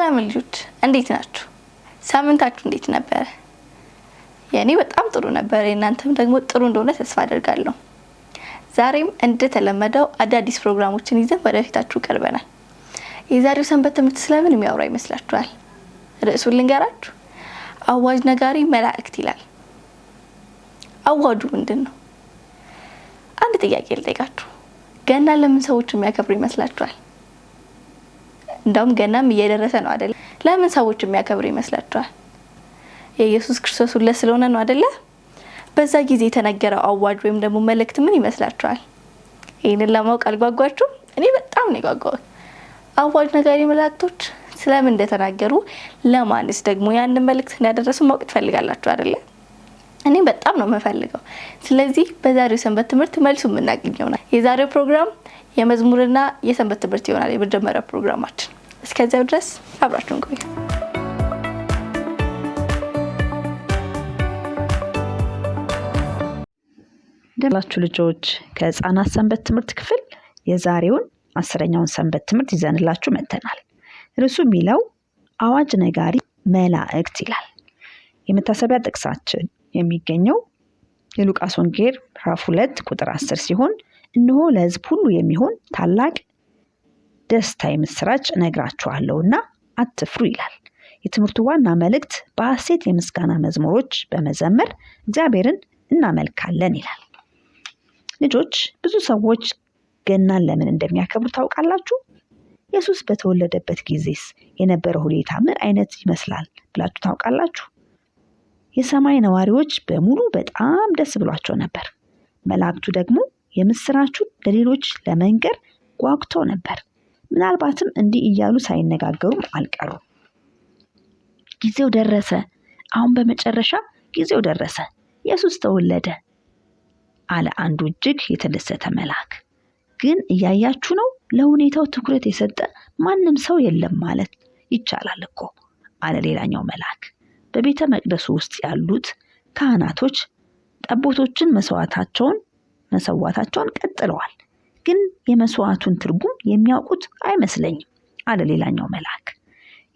ሰላም ልጆች እንዴት ናችሁ? ሳምንታችሁ እንዴት ነበር? የኔ በጣም ጥሩ ነበር። እናንተም ደግሞ ጥሩ እንደሆነ ተስፋ አደርጋለሁ። ዛሬም እንደተለመደው አዳዲስ ፕሮግራሞችን ይዘን ወደፊታችሁ ቀርበናል። የዛሬው ሰንበት ትምህርት ስለምን የሚያወራ ይመስላችኋል? ርዕሱን ልንገራችሁ። አዋጅ ነጋሪ መላእክት ይላል። አዋጁ ምንድነው? አንድ ጥያቄ ልጠይቃችሁ። ገና ለምን ሰዎች የሚያከብሩ ይመስላችኋል? እንደውም ገናም እየደረሰ ነው አይደል? ለምን ሰዎች የሚያከብሩ ይመስላችኋል? የኢየሱስ ክርስቶስ ውለት ስለሆነ ነው አይደል? በዛ ጊዜ የተነገረው አዋጅ ወይም ደግሞ መልእክት ምን ይመስላችኋል? ይሄንን ለማወቅ አልጓጓችሁም? እኔ በጣም ነው የጓጓሁት። አዋጅ ነጋሪ መላእክቶች ስለምን እንደተናገሩ፣ ለማንስ ደግሞ ያንን መልእክት እንዳደረሱ ማወቅ ትፈልጋላችሁ አይደል? እኔ በጣም ነው የምፈልገው። ስለዚህ በዛሬው ሰንበት ትምህርት መልሱ የምናገኘው ነው። የዛሬው ፕሮግራም የመዝሙርና የሰንበት ትምህርት ይሆናል፣ የመጀመሪያው ፕሮግራማችን። እስከዚያው ድረስ አብራችሁን ቆዩ። እንደላችሁ ልጆች፣ ከህፃናት ሰንበት ትምህርት ክፍል የዛሬውን 10ኛውን ሰንበት ትምህርት ይዘንላችሁ መጥተናል። ርዕሱ የሚለው አዋጅ ነጋሪ መላእክት ይላል። የመታሰቢያ ጥቅሳችን የሚገኘው የሉቃስ ወንጌል ምዕራፍ 2 ቁጥር 10 ሲሆን እነሆ ለሕዝብ ሁሉ የሚሆን ታላቅ ደስታ የምስራች እነግራችኋለሁና አትፍሩ ይላል። የትምህርቱ ዋና መልእክት በሐሴት የምስጋና መዝሙሮች በመዘመር እግዚአብሔርን እናመልካለን ይላል። ልጆች፣ ብዙ ሰዎች ገናን ለምን እንደሚያከብሩ ታውቃላችሁ? ኢየሱስ በተወለደበት ጊዜስ የነበረው ሁኔታ ምን አይነት ይመስላል ብላችሁ ታውቃላችሁ? የሰማይ ነዋሪዎች በሙሉ በጣም ደስ ብሏቸው ነበር። መላእክቱ ደግሞ የምስራቹን ለሌሎች ለመንገር ጓጉተው ነበር። ምናልባትም እንዲህ እያሉ ሳይነጋገሩም አልቀሩም። ጊዜው ደረሰ። አሁን በመጨረሻ ጊዜው ደረሰ። ኢየሱስ ተወለደ አለ አንዱ እጅግ የተደሰተ መልአክ። ግን እያያችሁ ነው፣ ለሁኔታው ትኩረት የሰጠ ማንም ሰው የለም ማለት ይቻላል እኮ አለ ሌላኛው መልአክ። በቤተ መቅደሱ ውስጥ ያሉት ካህናቶች ጠቦቶችን መሰዋታቸውን ቀጥለዋል። ግን የመስዋዕቱን ትርጉም የሚያውቁት አይመስለኝም አለ ሌላኛው መልአክ።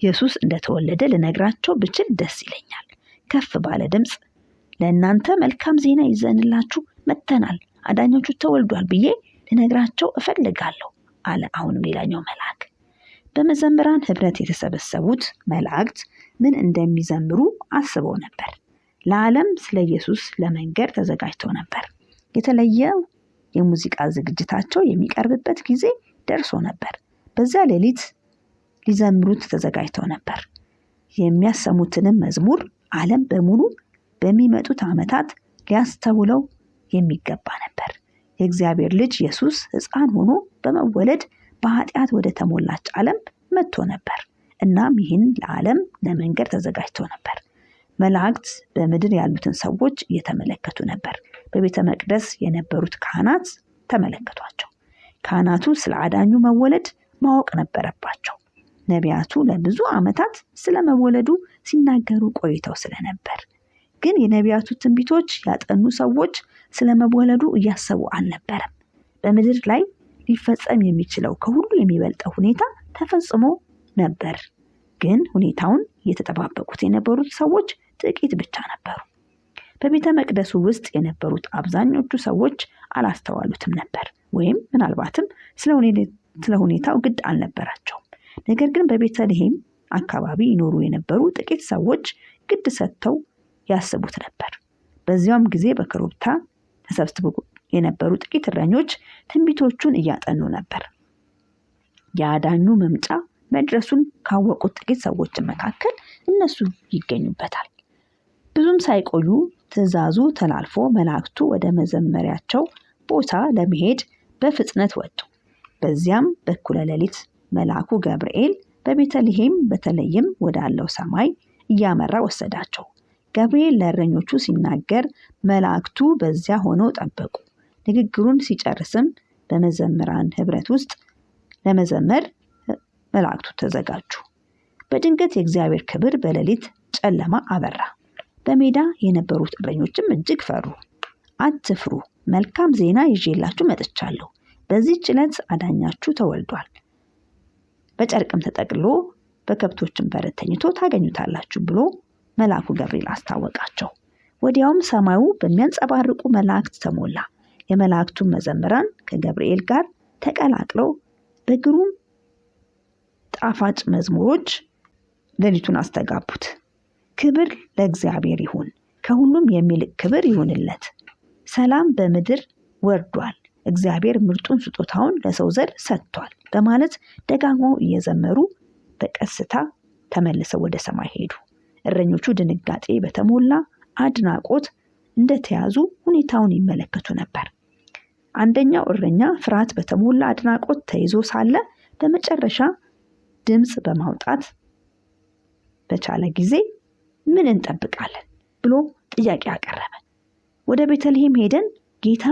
ኢየሱስ እንደተወለደ ልነግራቸው ብችል ደስ ይለኛል። ከፍ ባለ ድምፅ ለእናንተ መልካም ዜና ይዘንላችሁ መጥተናል፣ አዳኛችሁ ተወልዷል ብዬ ልነግራቸው እፈልጋለሁ አለ አሁንም ሌላኛው መልአክ። በመዘምራን ህብረት የተሰበሰቡት መላእክት ምን እንደሚዘምሩ አስበው ነበር። ለዓለም ስለ ኢየሱስ ለመንገር ተዘጋጅተው ነበር። የተለየው የሙዚቃ ዝግጅታቸው የሚቀርብበት ጊዜ ደርሶ ነበር። በዛ ሌሊት ሊዘምሩት ተዘጋጅተው ነበር። የሚያሰሙትንም መዝሙር ዓለም በሙሉ በሚመጡት ዓመታት ሊያስተውለው የሚገባ ነበር። የእግዚአብሔር ልጅ ኢየሱስ ሕፃን ሆኖ በመወለድ በኃጢአት ወደ ተሞላች ዓለም መጥቶ ነበር። እናም ይህን ለዓለም ለመንገር ተዘጋጅተው ነበር። መላእክት በምድር ያሉትን ሰዎች እየተመለከቱ ነበር። በቤተ መቅደስ የነበሩት ካህናት ተመለከቷቸው። ካህናቱ ስለ አዳኙ መወለድ ማወቅ ነበረባቸው። ነቢያቱ ለብዙ ዓመታት ስለ መወለዱ ሲናገሩ ቆይተው ስለነበር፣ ግን የነቢያቱ ትንቢቶች ያጠኑ ሰዎች ስለ መወለዱ እያሰቡ አልነበረም። በምድር ላይ ሊፈጸም የሚችለው ከሁሉ የሚበልጠው ሁኔታ ተፈጽሞ ነበር። ግን ሁኔታውን እየተጠባበቁት የነበሩት ሰዎች ጥቂት ብቻ ነበሩ። በቤተ መቅደሱ ውስጥ የነበሩት አብዛኞቹ ሰዎች አላስተዋሉትም ነበር፣ ወይም ምናልባትም ስለ ሁኔታው ግድ አልነበራቸውም። ነገር ግን በቤተልሔም አካባቢ ይኖሩ የነበሩ ጥቂት ሰዎች ግድ ሰጥተው ያስቡት ነበር። በዚያም ጊዜ በኮረብታ ተሰብስበው የነበሩ ጥቂት እረኞች ትንቢቶቹን እያጠኑ ነበር። የአዳኙ መምጫ መድረሱን ካወቁት ጥቂት ሰዎች መካከል እነሱ ይገኙበታል። ብዙም ሳይቆዩ ትእዛዙ ተላልፎ መላእክቱ ወደ መዘመሪያቸው ቦታ ለመሄድ በፍጥነት ወጡ። በዚያም በኩለ ሌሊት መልአኩ ገብርኤል በቤተልሔም በተለይም ወዳለው ሰማይ እያመራ ወሰዳቸው። ገብርኤል ለእረኞቹ ሲናገር መላእክቱ በዚያ ሆነው ጠበቁ። ንግግሩን ሲጨርስም በመዘምራን ህብረት ውስጥ ለመዘመር መላእክቱ ተዘጋጁ። በድንገት የእግዚአብሔር ክብር በሌሊት ጨለማ አበራ። በሜዳ የነበሩት እረኞችም እጅግ ፈሩ። አትፍሩ፣ መልካም ዜና ይዤላችሁ መጥቻለሁ። በዚህች ዕለት አዳኛችሁ ተወልዷል። በጨርቅም ተጠቅልሎ በከብቶችም በረት ተኝቶ ታገኙታላችሁ ብሎ መልአኩ ገብርኤል አስታወቃቸው። ወዲያውም ሰማዩ በሚያንጸባርቁ መላእክት ተሞላ። የመላእክቱን መዘምራን ከገብርኤል ጋር ተቀላቅለው በግሩም ጣፋጭ መዝሙሮች ሌሊቱን አስተጋቡት። ክብር ለእግዚአብሔር ይሁን፣ ከሁሉም የሚልቅ ክብር ይሁንለት። ሰላም በምድር ወርዷል፣ እግዚአብሔር ምርጡን ስጦታውን ለሰው ዘር ሰጥቷል በማለት ደጋግመው እየዘመሩ በቀስታ ተመልሰው ወደ ሰማይ ሄዱ። እረኞቹ ድንጋጤ በተሞላ አድናቆት እንደተያዙ ሁኔታውን ይመለከቱ ነበር። አንደኛው እረኛ ፍርሃት በተሞላ አድናቆት ተይዞ ሳለ በመጨረሻ ድምጽ በማውጣት በቻለ ጊዜ ምን እንጠብቃለን ብሎ ጥያቄ አቀረበ። ወደ ቤተልሔም ሄደን ጌታ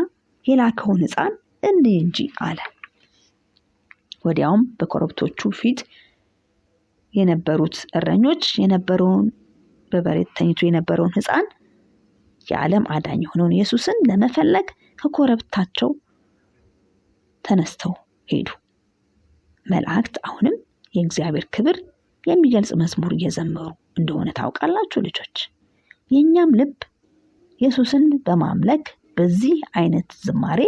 የላከውን ሕፃን እንይ እንጂ አለ። ወዲያውም በኮረብቶቹ ፊት የነበሩት እረኞች የነበረውን በበረት ተኝቶ የነበረውን ሕፃን የዓለም አዳኝ የሆነውን ኢየሱስን ለመፈለግ ከኮረብታቸው ተነስተው ሄዱ። መላእክት አሁንም የእግዚአብሔር ክብር የሚገልጽ መዝሙር እየዘመሩ እንደሆነ ታውቃላችሁ ልጆች። የኛም ልብ ኢየሱስን በማምለክ በዚህ አይነት ዝማሬ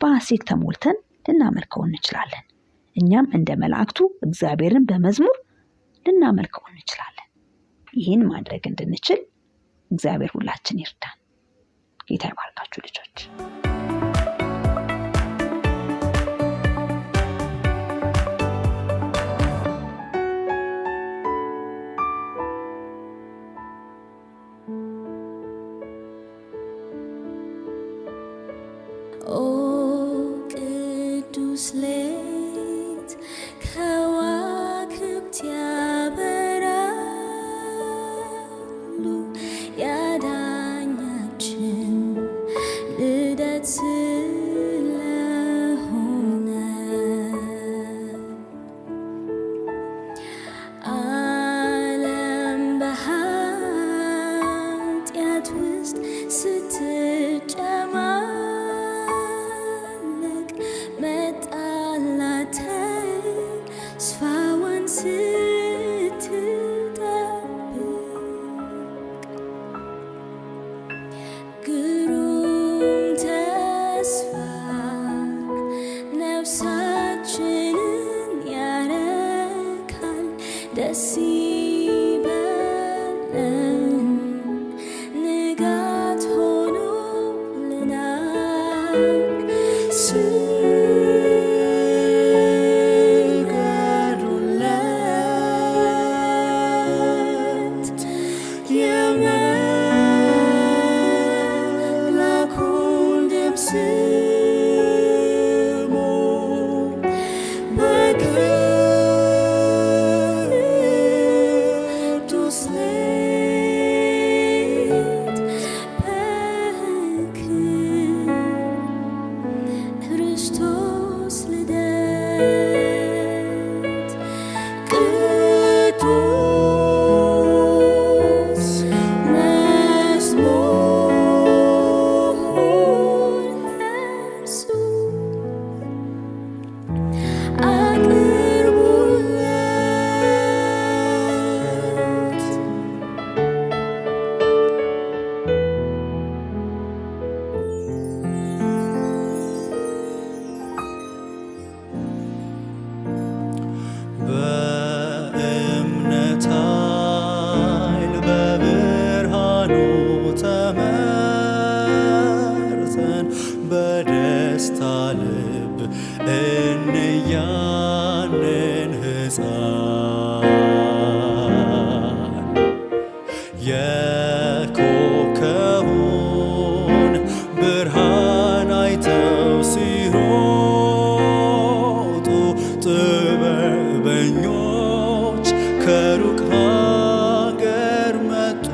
በሐሴት ተሞልተን ልናመልከው እንችላለን። እኛም እንደ መላእክቱ እግዚአብሔርን በመዝሙር ልናመልከው እንችላለን። ይህን ማድረግ እንድንችል እግዚአብሔር ሁላችን ይርዳን። ጌታ ይባርካችሁ ልጆች። ቅዱስ ሌት ከዋክብት ያበራሉ ያዳኛችን ልደት ስለሆነ ዓለም በኃጢአት ውስጥ ስትጨማለቅ መጣላት ተስፋዋን ስትጠብቅ ግሩም ተስፋ ነፍሳችንን ያረካል። ደስ ይበለን ንጋት ሆኖልናል። ስገዱለት የመላኩን ድምፅ ስሙ። በቅዱስ ሌት በክርስቶስ ልደት ቅዱስ መዝሙር ለእርሱ አቅርቡለት። በእምነት ኃይል በብርሃኑ ተመርተን በደስታ ልብ እንያንን ሕፃን የኮከቡን ብርሃን አይተው ሲሮጡ ጥበበኞች ከሩቅ ሀገር መጡ።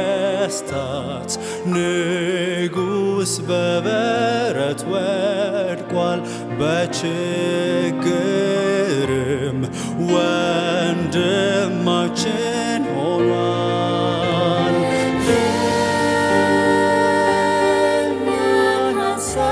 የነገስታት ንጉሥ በበረት ወድቋል፣ በችግርም ወንድማችን ሆኗል። የእኛን ሀሳብ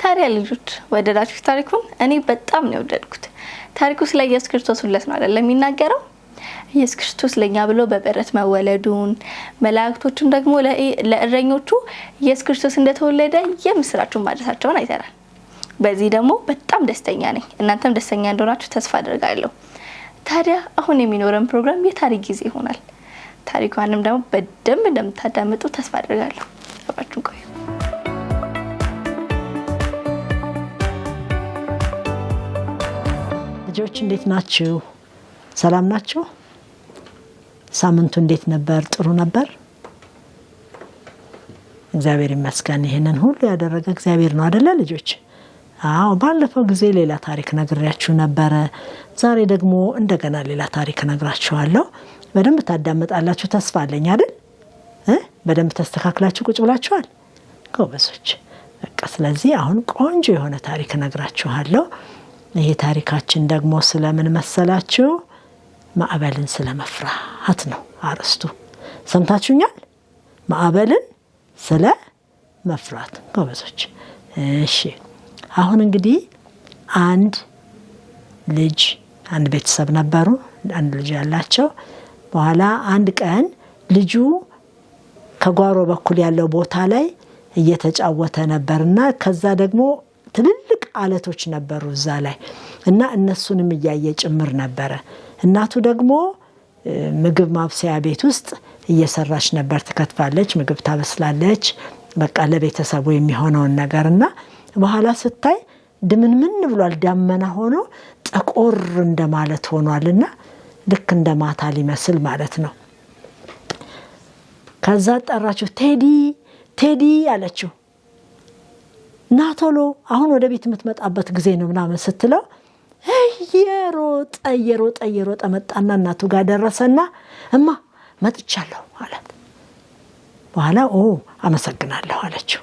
ታዲያ ልጆች ወደዳችሁ ታሪኩን? እኔ በጣም ነው የወደድኩት። ታሪኩ ስለ ኢየሱስ ክርስቶስ ሁለት ነው አይደል የሚናገረው? ኢየሱስ ክርስቶስ ለኛ ብሎ በበረት መወለዱን፣ መላእክቶቹም ደግሞ ለእረኞቹ ኢየሱስ ክርስቶስ እንደተወለደ የምስራቹን ማድረሳቸውን አይተናል። በዚህ ደግሞ በጣም ደስተኛ ነኝ። እናንተም ደስተኛ እንደሆናችሁ ተስፋ አደርጋለሁ። ታዲያ አሁን የሚኖረን ፕሮግራም የታሪክ ጊዜ ይሆናል። ታሪኳንም ደግሞ በደንብ እንደምታዳምጡ ተስፋ አደርጋለሁ። አብራችሁን ቆዩ። ልጆች እንዴት ናችሁ? ሰላም ናችሁ? ሳምንቱ እንዴት ነበር? ጥሩ ነበር? እግዚአብሔር ይመስገን። ይሄንን ሁሉ ያደረገ እግዚአብሔር ነው አይደለ ልጆች? አዎ፣ ባለፈው ጊዜ ሌላ ታሪክ ነግሬያችሁ ነበረ። ዛሬ ደግሞ እንደገና ሌላ ታሪክ ነግራችኋለሁ። በደንብ ታዳምጣላችሁ ተስፋ አለኝ አይደል? በደንብ ተስተካክላችሁ ቁጭ ብላችኋል? ጎበዞች። በቃ ስለዚህ አሁን ቆንጆ የሆነ ታሪክ ነግራችኋለሁ። ይሄ ታሪካችን ደግሞ ስለምን መሰላችሁ? ማዕበልን ስለመፍራት ነው አርስቱ። ሰምታችሁኛል? ማዕበልን ስለ መፍራት። ጎበዞች። እሺ፣ አሁን እንግዲህ አንድ ቤተሰብ ነበሩ። አንድ ልጅ ያላቸው። በኋላ አንድ ቀን ልጁ ከጓሮ በኩል ያለው ቦታ ላይ እየተጫወተ ነበርና ከዛ ደግሞ ትልልቅ አለቶች ነበሩ እዛ ላይ እና እነሱንም እያየ ጭምር ነበረ። እናቱ ደግሞ ምግብ ማብሰያ ቤት ውስጥ እየሰራች ነበር። ትከትፋለች፣ ምግብ ታበስላለች። በቃ ለቤተሰቡ የሚሆነውን ነገርና በኋላ ስታይ ድምንምን ብሏል። ዳመና ሆኖ ጠቆር እንደማለት ሆኗልና ልክ እንደማታ ሊመስል ማለት ነው። ከዛ ጠራችው። ቴዲ አለችው። ና ቶሎ አሁን ወደ ቤት የምትመጣበት ጊዜ ነው ምናምን ስትለው እየሮጠ መጣና እናቱ ጋር ደረሰና እማ መጥቻለሁ አላት። በኋላ አመሰግናለሁ አለችው።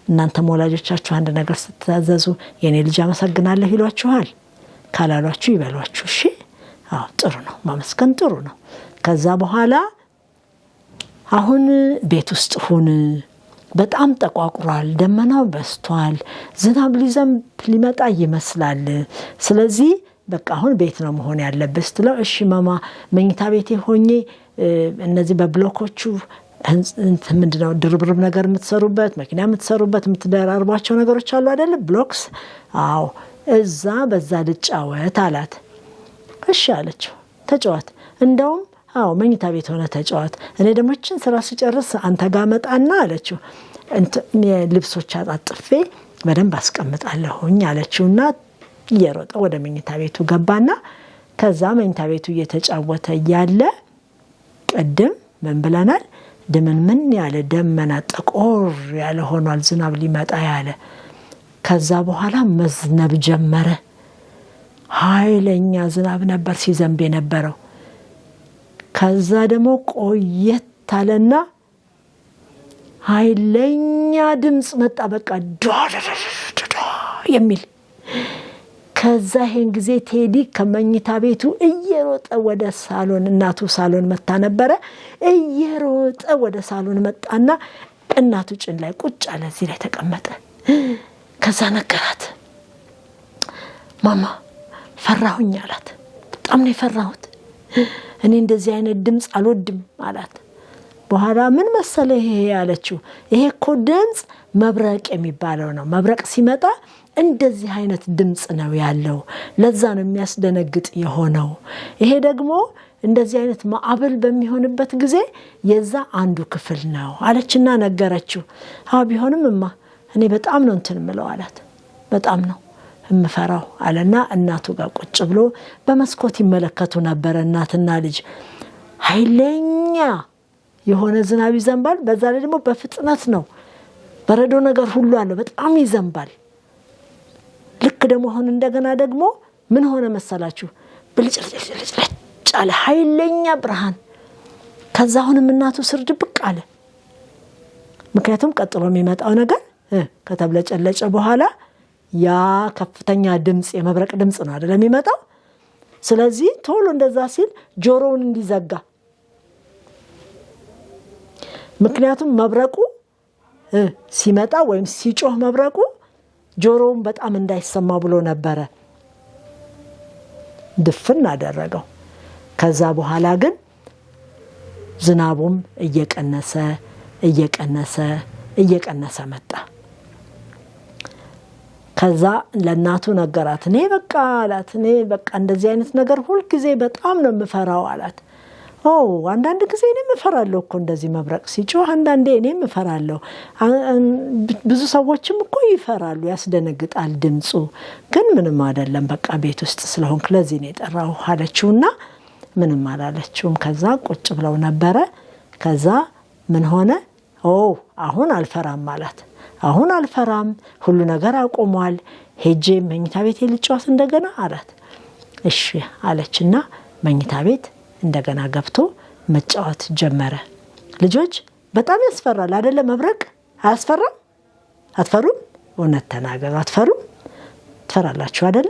እናንተም ወላጆቻችሁ አንድ ነገር ስትታዘዙ የኔ ልጅ አመሰግናለሁ ይሏችኋል? ካላሏችሁ ይበሏችሁ። እሺ፣ አዎ፣ ጥሩ ነው፣ ማመስገን ጥሩ ነው። ከዛ በኋላ አሁን ቤት ውስጥ ሁን፣ በጣም ጠቋቁሯል፣ ደመናው በስቷል፣ ዝናብ ሊመጣ ይመስላል። ስለዚህ በቃ አሁን ቤት ነው መሆን ያለበት ስትለው እሺ ማማ መኝታ ቤቴ ሆኜ እነዚህ በብሎኮቹ ምንድነው ድርብርብ ነገር የምትሰሩበት መኪና የምትሰሩበት የምትደራርቧቸው ነገሮች አሉ አይደል? ብሎክስ። አዎ፣ እዛ በዛ ልጫወት አላት። እሺ አለችው። ተጫወት፣ እንደውም አዎ መኝታ ቤት ሆነ ተጫወት፣ እኔ ደግሞ እችን ስራ ስጨርስ አንተ ጋር መጣና አለችው። ልብሶች አጣጥፌ በደንብ አስቀምጣለሁኝ አለችውና እየሮጠ ወደ መኝታ ቤቱ ገባና ከዛ መኝታ ቤቱ እየተጫወተ ያለ ቅድም ምን ብለናል? ምን ያለ ደመና ጠቆር ያለ ሆኗል፣ ዝናብ ሊመጣ ያለ። ከዛ በኋላ መዝነብ ጀመረ። ኃይለኛ ዝናብ ነበር ሲዘንብ የነበረው። ከዛ ደግሞ ቆየት አለና ኃይለኛ ድምጽ መጣ። በቃ ዳዳዳዳ የሚል። ከዛ ይሄን ጊዜ ቴዲ ከመኝታ ቤቱ እየሮጠ ወደ ሳሎን፣ እናቱ ሳሎን መጣ ነበረ። እየሮጠ ወደ ሳሎን መጣና እናቱ ጭን ላይ ቁጭ አለ፣ እዚህ ላይ ተቀመጠ። ከዛ ነገራት። ማማ ፈራሁኝ አላት። በጣም ነው የፈራሁት፣ እኔ እንደዚህ አይነት ድምጽ አልወድም አላት። በኋላ ምን መሰለ ይሄ ያለችው? ይሄ እኮ ድምፅ መብረቅ የሚባለው ነው። መብረቅ ሲመጣ እንደዚህ አይነት ድምፅ ነው ያለው። ለዛ ነው የሚያስደነግጥ የሆነው። ይሄ ደግሞ እንደዚህ አይነት ማዕበል በሚሆንበት ጊዜ የዛ አንዱ ክፍል ነው አለችና ነገረችው። ቢሆንም እኔ በጣም ነው እንትን ምለው አላት። በጣም ነው እምፈራው አለና እናቱ ጋር ቁጭ ብሎ በመስኮት ይመለከቱ ነበር እናትና ልጅ። ኃይለኛ የሆነ ዝናብ ይዘንባል። በዛ ላይ ደግሞ በፍጥነት ነው። በረዶ ነገር ሁሉ አለ። በጣም ይዘንባል። ልክ ደግሞ አሁን እንደገና ደግሞ ምን ሆነ መሰላችሁ? ብልጭልጭልጭ አለ ኃይለኛ ብርሃን። ከዛ አሁንም እናቱ ስር ድብቅ አለ። ምክንያቱም ቀጥሎ የሚመጣው ነገር ከተብለጨለጨ በኋላ ያ ከፍተኛ ድምፅ የመብረቅ ድምፅ ነው አይደል የሚመጣው። ስለዚህ ቶሎ እንደዛ ሲል ጆሮውን እንዲዘጋ፣ ምክንያቱም መብረቁ ሲመጣ ወይም ሲጮህ መብረቁ ጆሮውን በጣም እንዳይሰማ ብሎ ነበረ ድፍን አደረገው። ከዛ በኋላ ግን ዝናቡም እየቀነሰ እየቀነሰ እየቀነሰ መጣ። ከዛ ለእናቱ ነገራት። እኔ በቃ አላት፣ እኔ በቃ እንደዚህ አይነት ነገር ሁልጊዜ በጣም ነው የምፈራው አላት። አንዳንድ ጊዜ እኔም እፈራለሁ እኮ እንደዚህ መብረቅ ሲጮህ፣ አንዳንዴ እኔም እፈራለሁ። ብዙ ሰዎችም እኮ ይፈራሉ፣ ያስደነግጣል ድምፁ። ግን ምንም አይደለም በቃ ቤት ውስጥ ስለሆንክ ለዚህ ነው የጠራው አለችውና ምንም አላለችውም። ከዛ ቁጭ ብለው ነበረ። ከዛ ምን ሆነ? አሁን አልፈራም አላት። አሁን አልፈራም፣ ሁሉ ነገር አቆሟል። ሄጄ መኝታ ቤት ልጫወት እንደገና አላት። እሺ አለችና መኝታ ቤት እንደገና ገብቶ መጫወት ጀመረ። ልጆች በጣም ያስፈራል አይደለ? መብረቅ አያስፈራም? አትፈሩም? እውነት ተናገሩ። አትፈሩም? ትፈራላችሁ አይደለ?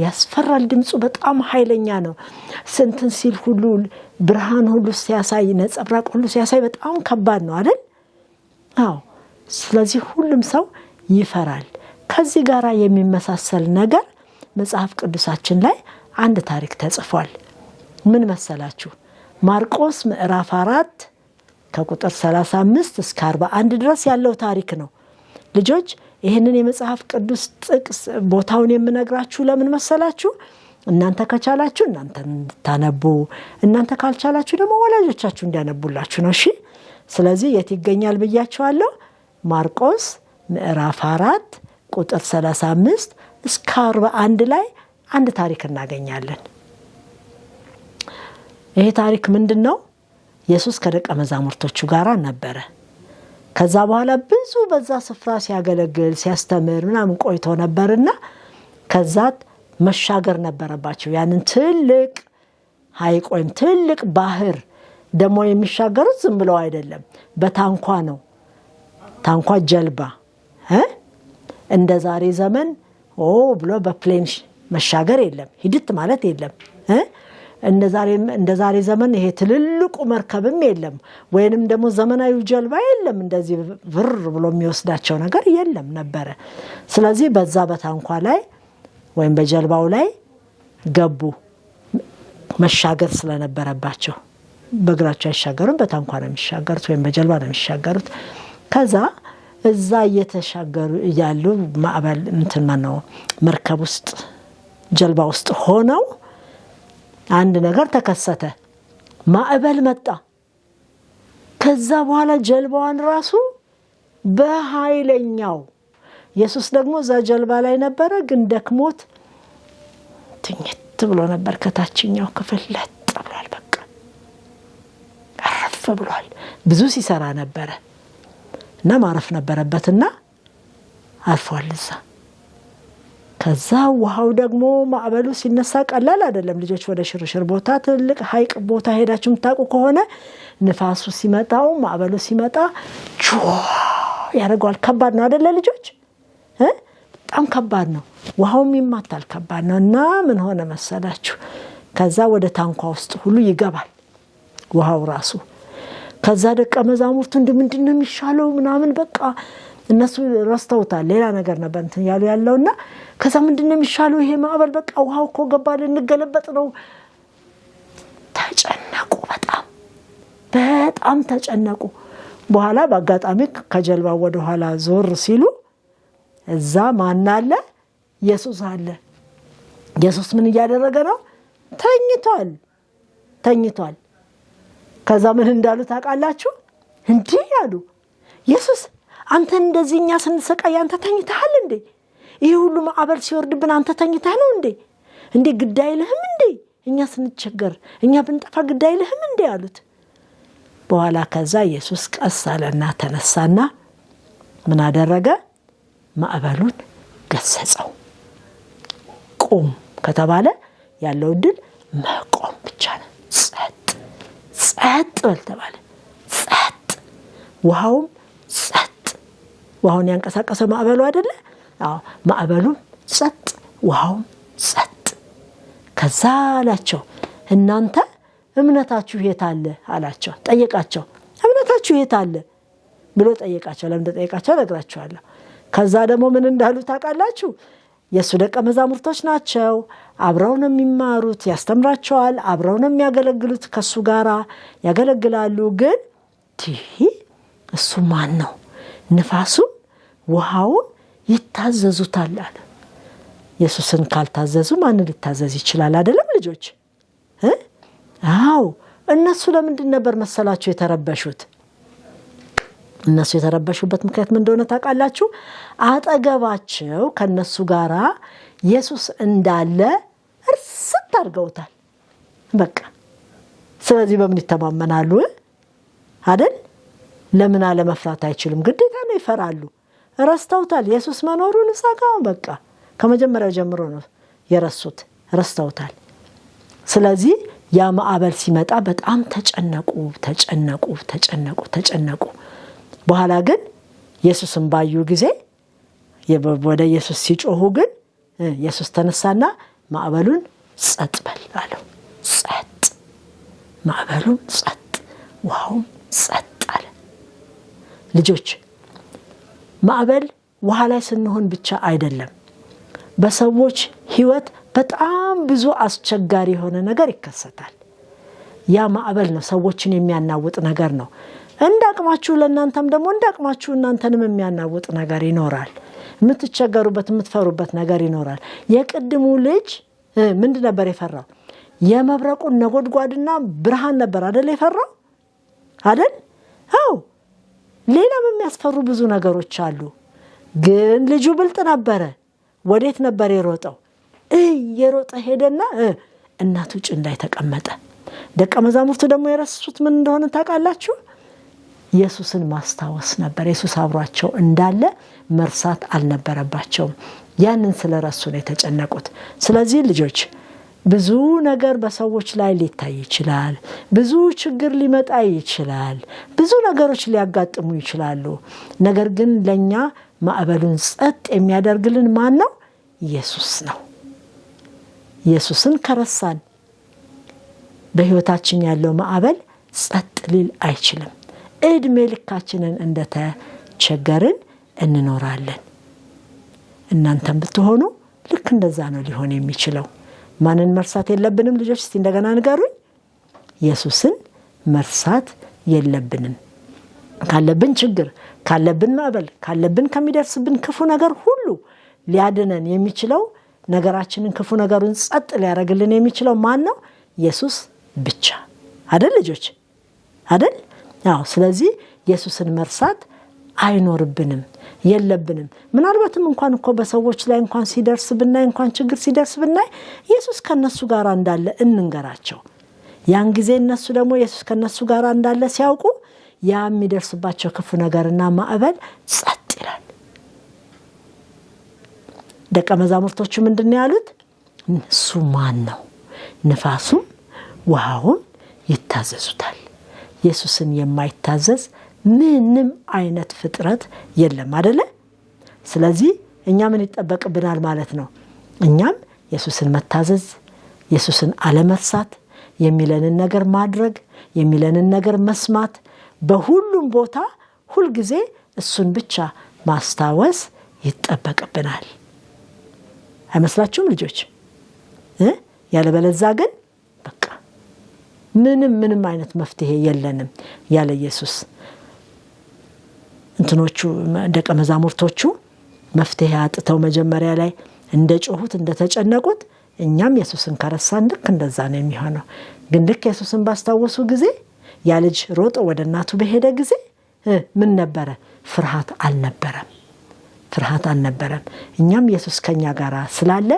ያስፈራል። ድምፁ በጣም ኃይለኛ ነው። ስንትን ሲል ሁሉ ብርሃን ሁሉ ሲያሳይ፣ ነጸብራቅ ሁሉ ሲያሳይ በጣም ከባድ ነው አይደል? ስለዚህ ሁሉም ሰው ይፈራል። ከዚህ ጋር የሚመሳሰል ነገር መጽሐፍ ቅዱሳችን ላይ አንድ ታሪክ ተጽፏል። ምን መሰላችሁ? ማርቆስ ምዕራፍ 4 ከቁጥር 35 እስከ 41 ድረስ ያለው ታሪክ ነው። ልጆች ይህንን የመጽሐፍ ቅዱስ ጥቅስ ቦታውን የምነግራችሁ ለምን መሰላችሁ? እናንተ ከቻላችሁ እናንተ እንድታነቡ፣ እናንተ ካልቻላችሁ ደግሞ ወላጆቻችሁ እንዲያነቡላችሁ ነው። እሺ፣ ስለዚህ የት ይገኛል ብያችኋለሁ? ማርቆስ ምዕራፍ 4 ቁጥር 35 እስከ 41 ላይ አንድ ታሪክ እናገኛለን። ይሄ ታሪክ ምንድነው? ኢየሱስ ከደቀ መዛሙርቶቹ ጋር ነበረ። ከዛ በኋላ ብዙ በዛ ስፍራ ሲያገለግል ሲያስተምር ምናምን ቆይቶ ነበርና ከዛ መሻገር ነበረባቸው። ያንን ትልቅ ሐይቅ ወይም ትልቅ ባህር ደግሞ የሚሻገሩት ዝም ብለው አይደለም፣ በታንኳ ነው። ታንኳ ጀልባ እንደ ዛሬ ዘመን ብሎ በፕሌን መሻገር የለም፣ ሂድት ማለት የለም። እንደ ዛሬ ዘመን ይሄ ትልልቁ መርከብም የለም፣ ወይንም ደግሞ ዘመናዊ ጀልባ የለም። እንደዚህ ብር ብሎ የሚወስዳቸው ነገር የለም ነበረ። ስለዚህ በዛ በታንኳ ላይ ወይም በጀልባው ላይ ገቡ። መሻገር ስለነበረባቸው በእግራቸው አይሻገሩም፣ በታንኳ ነው የሚሻገሩት ወይም በጀልባ ነው የሚሻገሩት። ከዛ እዛ እየተሻገሩ እያሉ ማዕበል መርከብ ውስጥ ጀልባ ውስጥ ሆነው አንድ ነገር ተከሰተ። ማዕበል መጣ። ከዛ በኋላ ጀልባዋን ራሱ በኃይለኛው ኢየሱስ ደግሞ እዛ ጀልባ ላይ ነበረ፣ ግን ደክሞት ትኝት ብሎ ነበር። ከታችኛው ክፍል ለጥ ብሏል፣ በቃ አረፍ ብሏል። ብዙ ሲሰራ ነበረ እና ማረፍ ነበረበትና አርፏል እዛ። ከዛ ውሃው ደግሞ ማዕበሉ ሲነሳ ቀላል አይደለም ልጆች። ወደ ሽርሽር ቦታ ትልቅ ሐይቅ ቦታ ሄዳችሁ የምታውቁ ከሆነ ንፋሱ ሲመጣው ማዕበሉ ሲመጣ ያደርገዋል። ከባድ ነው አይደለ ልጆች? በጣም ከባድ ነው። ውሃውም ይማታል፣ ከባድ ነው። እና ምን ሆነ መሰላችሁ? ከዛ ወደ ታንኳ ውስጥ ሁሉ ይገባል ውሃው ራሱ። ከዛ ደቀ መዛሙርቱ ምንድን ነው የሚሻለው ምናምን በቃ እነሱ ረስተውታል። ሌላ ነገር ነበር እንትን ያሉ ያለውና ከዛ ምንድን ነው የሚሻለው ይሄ ማዕበል በቃ ውሃው እኮ ገባል እንገለበጥ ነው። ተጨነቁ በጣም በጣም ተጨነቁ። በኋላ በአጋጣሚ ከጀልባ ወደ ኋላ ዞር ሲሉ እዛ ማን አለ? ኢየሱስ አለ። ኢየሱስ ምን እያደረገ ነው? ተኝቷል። ከዛ ምን እንዳሉ ታውቃላችሁ? እንዲህ ያሉ ኢየሱስ አንተ እንደዚህ እኛ ስንሰቃይ አንተ ተኝተሃል እንዴ? ይሄ ሁሉ ማዕበል ሲወርድብን አንተ ተኝተህ ነው እንዴ ግድ አይልህም እንዴ? እኛ ስንቸገር እኛ ብንጠፋ ግድ አይልህም እንዴ አሉት። በኋላ ከዛ ኢየሱስ ቀስ አለና ተነሳና ምን አደረገ? ማዕበሉን ገሰጸው። ቁም ከተባለ ያለው ድል መቆም ብቻ ነው። ጸጥ በል ተባለ። ጸጥ። ውሃውም ጸጥ። ውሃውን ያንቀሳቀሰ ማዕበሉ አይደለ? አዎ፣ ማዕበሉም ጸጥ፣ ውሃውም ጸጥ። ከዛ አላቸው እናንተ እምነታችሁ የት አለ አላቸው። ጠየቃቸው። እምነታችሁ የት አለ ብሎ ጠየቃቸው። ለምን ጠየቃቸው እነግራችኋለሁ። ከዛ ደግሞ ምን እንዳሉ ታውቃላችሁ? የእሱ ደቀ መዛሙርቶች ናቸው። አብረው ነው የሚማሩት፣ ያስተምራቸዋል። አብረው ነው የሚያገለግሉት፣ ከእሱ ጋር ያገለግላሉ። ግን እሱ ማን ነው? ንፋሱም ውሃውን ይታዘዙታል አለ። ኢየሱስን ካልታዘዙ ማን ሊታዘዝ ይችላል? አይደለም ልጆች? አዎ። እነሱ ለምንድን ነበር መሰላችሁ የተረበሹት? እነሱ የተረበሹበት ምክንያት ምን እንደሆነ ታውቃላችሁ? አጠገባቸው ከነሱ ጋራ ኢየሱስ እንዳለ እርስት አድርገውታል። በቃ ስለዚህ በምን ይተማመናሉ አይደል? ለምን አለመፍራት አይችሉም? ግዴታ ነው፣ ይፈራሉ። ረስተውታል ኢየሱስ መኖሩን። እሳጋውን በቃ ከመጀመሪያው ጀምሮ ነው የረሱት፣ ረስተውታል። ስለዚህ ያ ማዕበል ሲመጣ በጣም ተጨነቁ። በኋላ ግን ኢየሱስን ባዩ ጊዜ ወደ ኢየሱስ ሲጮሁ ግን ኢየሱስ ተነሳና ማዕበሉን ጸጥ በል አለው። ጸጥ። ማዕበሉን ጸጥ፣ ውሃውም ጸጥ አለ። ልጆች ማዕበል ውሃ ላይ ስንሆን ብቻ አይደለም፣ በሰዎች ሕይወት በጣም ብዙ አስቸጋሪ የሆነ ነገር ይከሰታል። ያ ማዕበል ነው ሰዎችን የሚያናውጥ ነገር ነው። እንዳቅማችሁ ለእናንተም ደግሞ እንዳቅማችሁ እናንተንም የሚያናውጥ ነገር ይኖራል። የምትቸገሩበት የምትፈሩበት ነገር ይኖራል። የቅድሙ ልጅ ምንድን ነበር የፈራው? የመብረቁን ነጎድጓድና ብርሃን ነበር አይደል የፈራው አይደል? አዎ። ሌላም የሚያስፈሩ ብዙ ነገሮች አሉ። ግን ልጁ ብልጥ ነበረ። ወዴት ነበር የሮጠው? የሮጠ ሄደና እናቱ ጭን ላይ ተቀመጠ። ደቀ መዛሙርቱ ደግሞ የረሱት ምን እንደሆነ ታውቃላችሁ? ኢየሱስን ማስታወስ ነበር። ኢየሱስ አብሯቸው እንዳለ መርሳት አልነበረባቸውም። ያንን ስለረሱ ነው የተጨነቁት። ስለዚህ ልጆች ብዙ ነገር በሰዎች ላይ ሊታይ ይችላል። ብዙ ችግር ሊመጣ ይችላል። ብዙ ነገሮች ሊያጋጥሙ ይችላሉ። ነገር ግን ለኛ ማዕበሉን ጸጥ የሚያደርግልን ማን ነው? ኢየሱስ ነው። ኢየሱስን ከረሳን በሕይወታችን ያለው ማዕበል ጸጥ ሊል አይችልም። እድሜ ልካችንን እንደተቸገርን እንኖራለን። እናንተም ብትሆኑ ልክ እንደዛ ነው ሊሆን የሚችለው። ማንን መርሳት የለብንም ልጆች? እስቲ እንደገና ንገሩኝ። ኢየሱስን መርሳት የለብንም። ካለብን ችግር፣ ካለብን ማዕበል፣ ካለብን ከሚደርስብን ክፉ ነገር ሁሉ ሊያድነን የሚችለው ነገራችንን፣ ክፉ ነገሩን ጸጥ ሊያደርግልን የሚችለው ማን ነው? ኢየሱስ ብቻ አይደል ልጆች? አይደል? አዎ። ስለዚህ ኢየሱስን መርሳት አይኖርብንም፣ የለብንም። ምናልባትም እንኳን እኮ በሰዎች ላይ እንኳን ሲደርስ ብናይ፣ እንኳን ችግር ሲደርስ ብናይ ኢየሱስ ከነሱ ጋር እንዳለ እንንገራቸው። ያን ጊዜ እነሱ ደግሞ ኢየሱስ ከነሱ ጋር እንዳለ ሲያውቁ ያ የሚደርስባቸው ክፉ ነገርና ማዕበል ጸጥ ይላል። ደቀ መዛሙርቶቹ ምንድን ነው ያሉት? እሱ ማን ነው? ንፋሱም ውሃውን ይታዘዙታል። ኢየሱስን የማይታዘዝ ምንም አይነት ፍጥረት የለም አይደለ? ስለዚህ እኛ ምን ይጠበቅብናል ማለት ነው? እኛም ኢየሱስን መታዘዝ፣ ኢየሱስን አለመርሳት፣ የሚለንን ነገር ማድረግ፣ የሚለንን ነገር መስማት፣ በሁሉም ቦታ ሁልጊዜ እሱን ብቻ ማስታወስ ይጠበቅብናል። አይመስላችሁም ልጆች? ያለበለዛ ግን በቃ ምንም አይነት መፍትሄ የለንም ያለ ኢየሱስ። እንትኖቹ ደቀ መዛሙርቶቹ መፍትሄ አጥተው መጀመሪያ ላይ እንደጮሁት እንደተጨነቁት እኛም ኢየሱስን ከረሳን ልክ እንደዛ ነው የሚሆነው። ግን ልክ ኢየሱስን ባስታወሱ ጊዜ ያ ልጅ ሮጦ ወደ እናቱ በሄደ ጊዜ ምን ነበረ? ፍርሃት አልነበረም። እኛም ኢየሱስ ከኛ ጋር ስላለ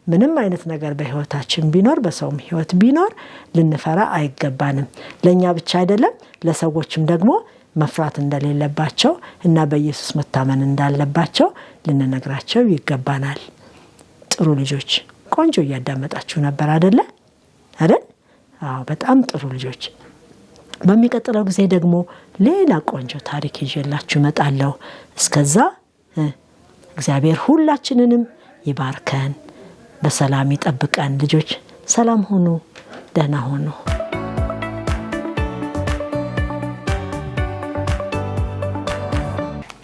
ምንም አይነት ነገር በህይወታችን ቢኖር በሰውም ህይወት ቢኖር ልንፈራ አይገባንም። ለኛ ብቻ አይደለም ለሰዎችም ደግሞ መፍራት እንደሌለባቸው እና በኢየሱስ መታመን እንዳለባቸው ልንነግራቸው ይገባናል። ጥሩ ልጆች ቆንጆ እያዳመጣችሁ ነበር አይደል? አዎ በጣም ጥሩ ልጆች። በሚቀጥለው ጊዜ ደግሞ ሌላ ቆንጆ ታሪክ ይዤላችሁ እመጣለሁ። እስከዛ እግዚአብሔር ሁላችንንም ይባርከን፣ በሰላም ይጠብቀን። ልጆች ሰላም ሁኑ፣ ደህና ሁኑ።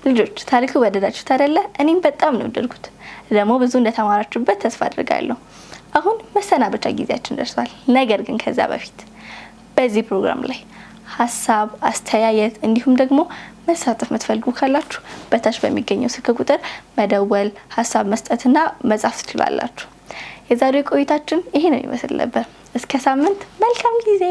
ልጆች ታሪኩ ወደዳችሁት አይደለ? እኔም በጣም ነው ወደድኩት። ደግሞ ብዙ እንደተማራችሁበት ተስፋ አድርጋለሁ። አሁን መሰናበቻ ጊዜያችን ደርሷል። ነገር ግን ከዛ በፊት በዚህ ፕሮግራም ላይ ሀሳብ፣ አስተያየት እንዲሁም ደግሞ መሳተፍ የምትፈልጉ ካላችሁ በታች በሚገኘው ስልክ ቁጥር መደወል፣ ሀሳብ መስጠትና መጻፍ ትችላላችሁ። የዛሬው ቆይታችን ይሄ ነው ይመስል ነበር። እስከ ሳምንት መልካም ጊዜ።